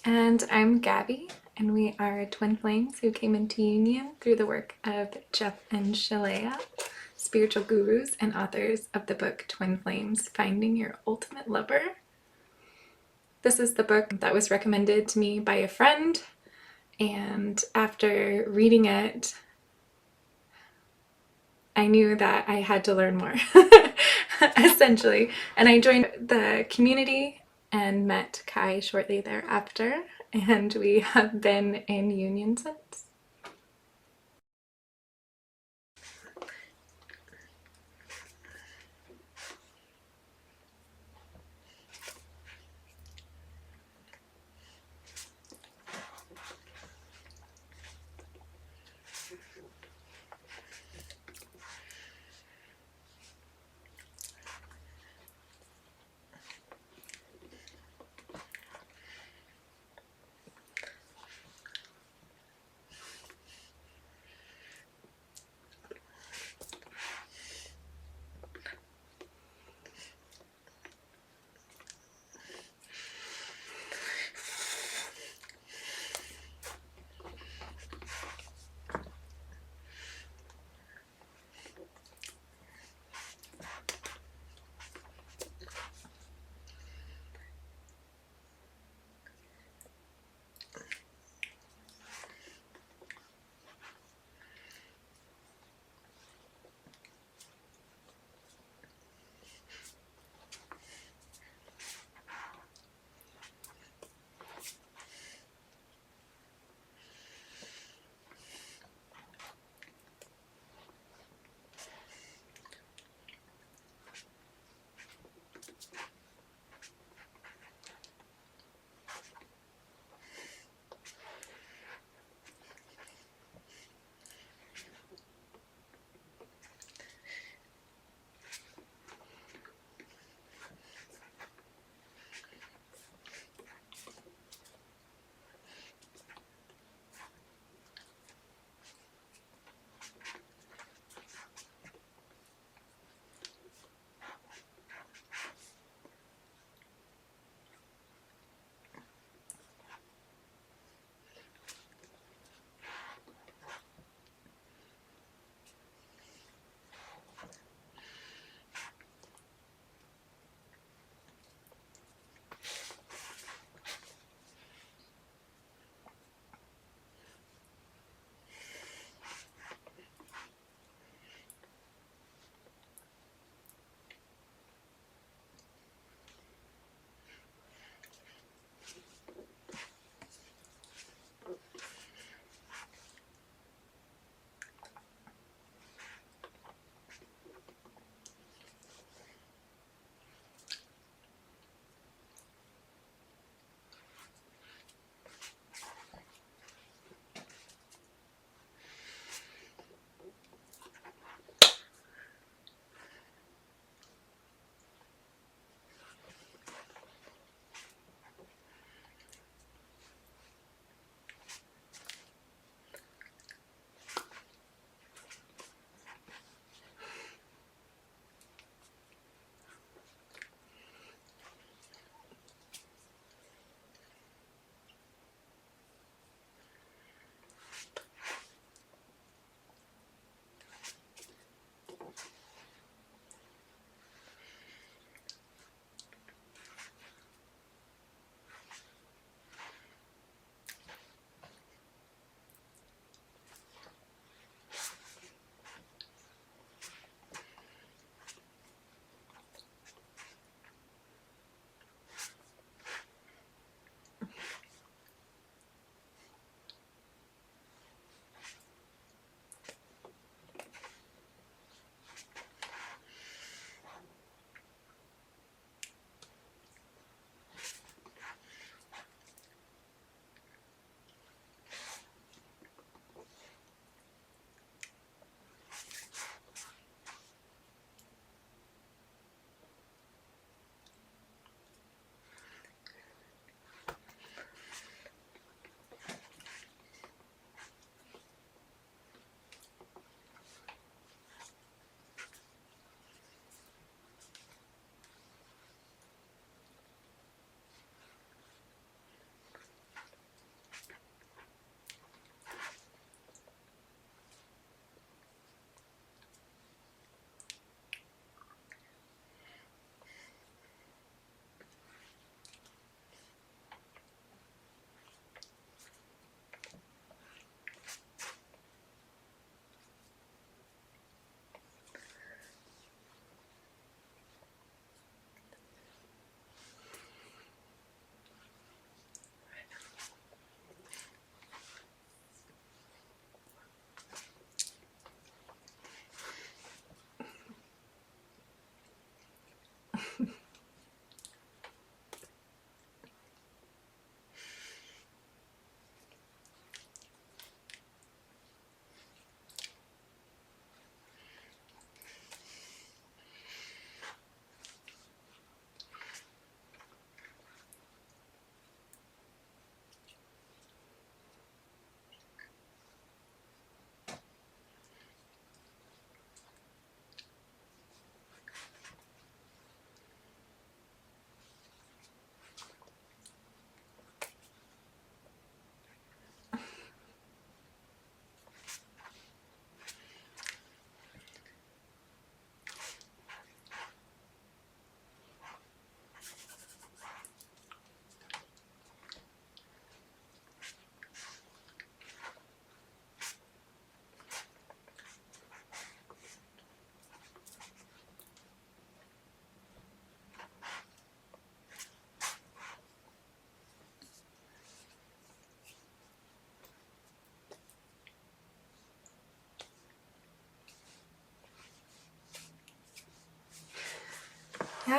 And I'm Gabby, and we are twin flames who came into union through the work of Jeff and Shaleia, spiritual gurus and authors of the book Twin Flames, Finding Your Ultimate Lover. This is the book that was recommended to me by a friend, and after reading it, I knew that I had to learn more, essentially. And I joined the community and met Kai shortly thereafter, and we have been in union since.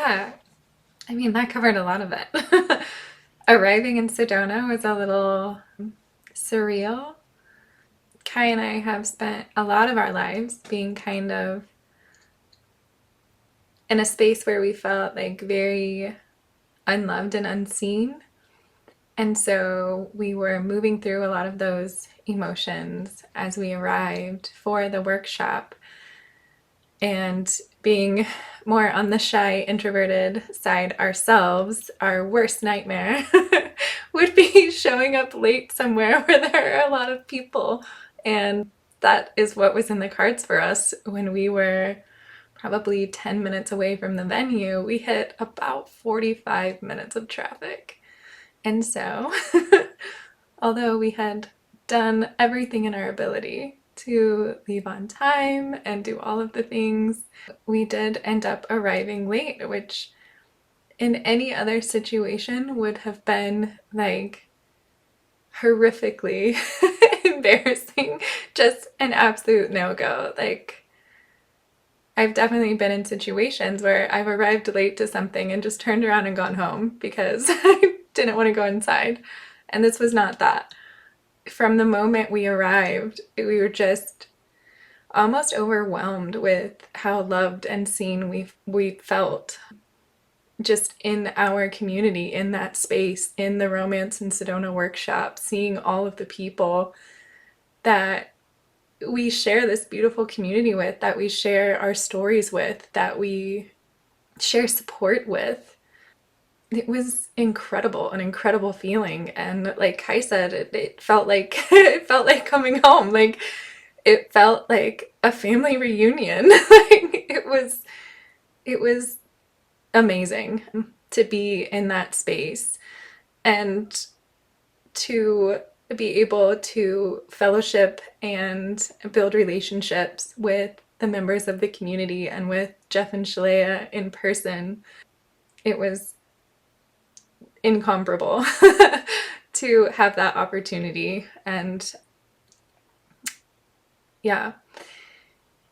Yeah, I mean, that covered a lot of it. Arriving in Sedona was a little surreal. Kai and I have spent a lot of our lives being kind of in a space where we felt like very unloved and unseen. And so we were moving through a lot of those emotions as we arrived for the workshop. And being more on the shy, introverted side ourselves, our worst nightmare would be showing up late somewhere where there are a lot of people. And that is what was in the cards for us when we were probably 10 minutes away from the venue. We hit about 45 minutes of traffic. And so, although we had done everything in our ability to leave on time and do all of the things, we did end up arriving late, which in any other situation would have been like horrifically embarrassing, just an absolute no-go. Like, I've definitely been in situations where I've arrived late to something and just turned around and gone home because I didn't want to go inside. And this was not that. From the moment we arrived, we were just almost overwhelmed with how loved and seen we felt just in our community, in that space, in the Romance in Sedona workshop, seeing all of the people that we share this beautiful community with, that we share our stories with, that we share support with. It was incredible, an incredible feeling. And like Kai said, it felt like it felt like coming home. Like, it felt like a family reunion. Like, it was amazing to be in that space and to be able to fellowship and build relationships with the members of the community and with Jeff and Shaleia in person. It was incomparable to have that opportunity. And yeah,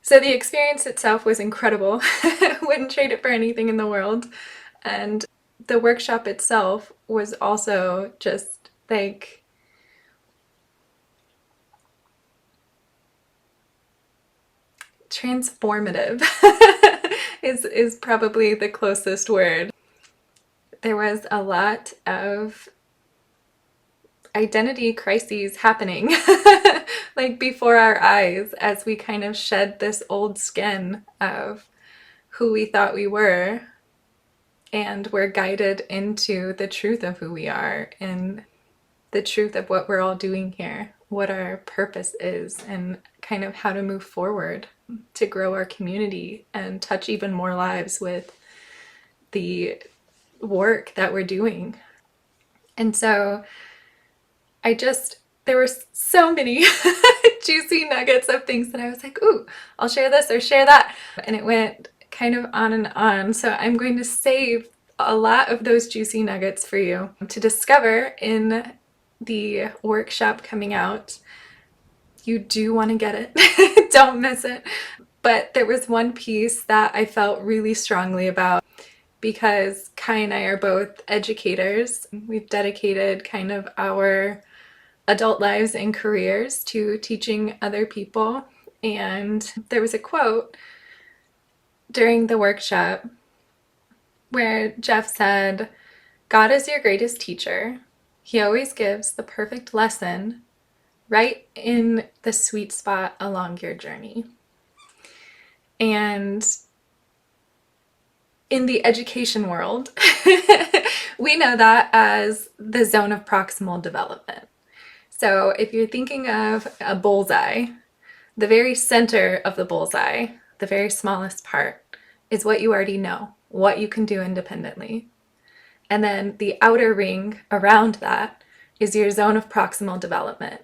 so the experience itself was incredible. Wouldn't trade it for anything in the world. And the workshop itself was also just like transformative is probably the closest word. There was a lot of identity crises happening like before our eyes as we kind of shed this old skin of who we thought we were and were guided into the truth of who we are and the truth of what we're all doing here, what our purpose is, and kind of how to move forward to grow our community and touch even more lives with the work that we're doing. And so there were so many juicy nuggets of things that I was like, ooh, I'll share this or share that. And it went kind of on and on. So I'm going to save a lot of those juicy nuggets for you to discover in the workshop coming out. You do want to get it. Don't miss it. But there was one piece that I felt really strongly about because Kai and I are both educators. We've dedicated kind of our adult lives and careers to teaching other people. And there was a quote during the workshop where Jeff said, "God is your greatest teacher. He always gives the perfect lesson right in the sweet spot along your journey." And in the education world, we know that as the zone of proximal development. So if you're thinking of a bullseye, the very center of the bullseye, the very smallest part, is what you already know, what you can do independently. And then the outer ring around that is your zone of proximal development,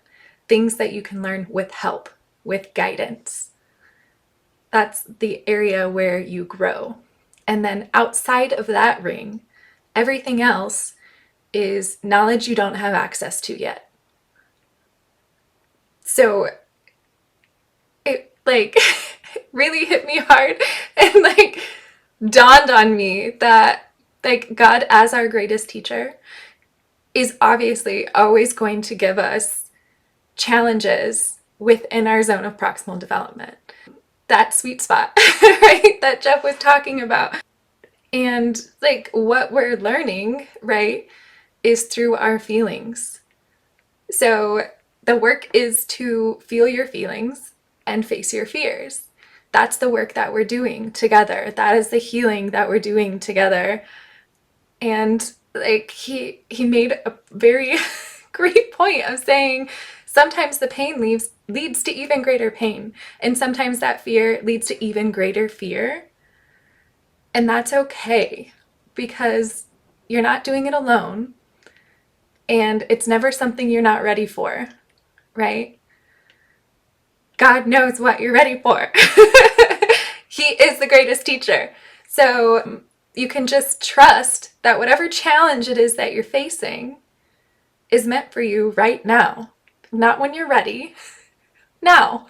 things that you can learn with help, with guidance. That's the area where you grow. And then outside of that ring, everything else is knowledge you don't have access to yet. So it like really hit me hard, and like dawned on me that like God as our greatest teacher is obviously always going to give us challenges within our zone of proximal development. That sweet spot, right? That Jeff was talking about. And like what we're learning, right, is through our feelings. So the work is to feel your feelings and face your fears. That's the work that we're doing together. That is the healing that we're doing together. And like he made a very great point of saying sometimes the pain leads to even greater pain, and sometimes that fear leads to even greater fear. And that's okay, because you're not doing it alone, and it's never something you're not ready for, right? God knows what you're ready for. He is the greatest teacher. So you can just trust that whatever challenge it is that you're facing is meant for you right now. Not when you're ready. Now.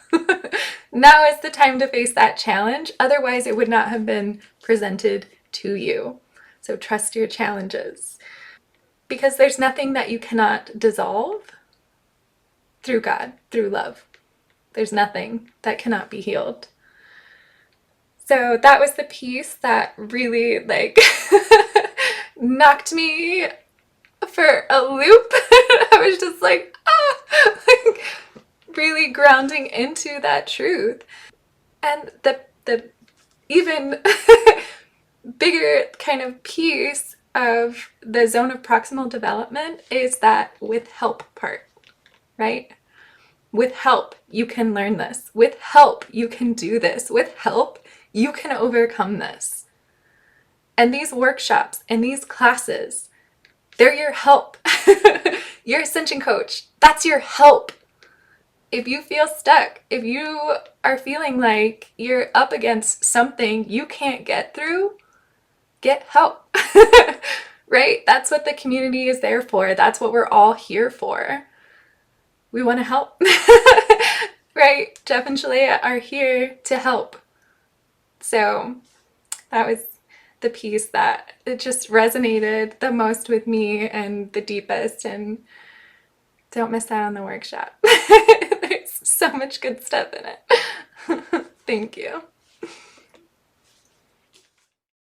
Now is the time to face that challenge. Otherwise, it would not have been presented to you. So trust your challenges. Because there's nothing that you cannot dissolve through God, through love. There's nothing that cannot be healed. So that was the piece that really like knocked me for a loop. I was just like, like really grounding into that truth. And the even bigger kind of piece of the zone of proximal development is that with help part, right? With help, you can learn this. With help, you can do this. With help, you can overcome this. And these workshops and these classes, they're your help. Your Ascension coach, that's your help. If you feel stuck, if you are feeling like you're up against something you can't get through, get help. Right? That's what the community is there for. That's what we're all here for. We want to help. Right? Jeff and Shaleia are here to help. So that was the piece that it just resonated the most with me and the deepest. And don't miss out on the workshop. There's so much good stuff in it. Thank you.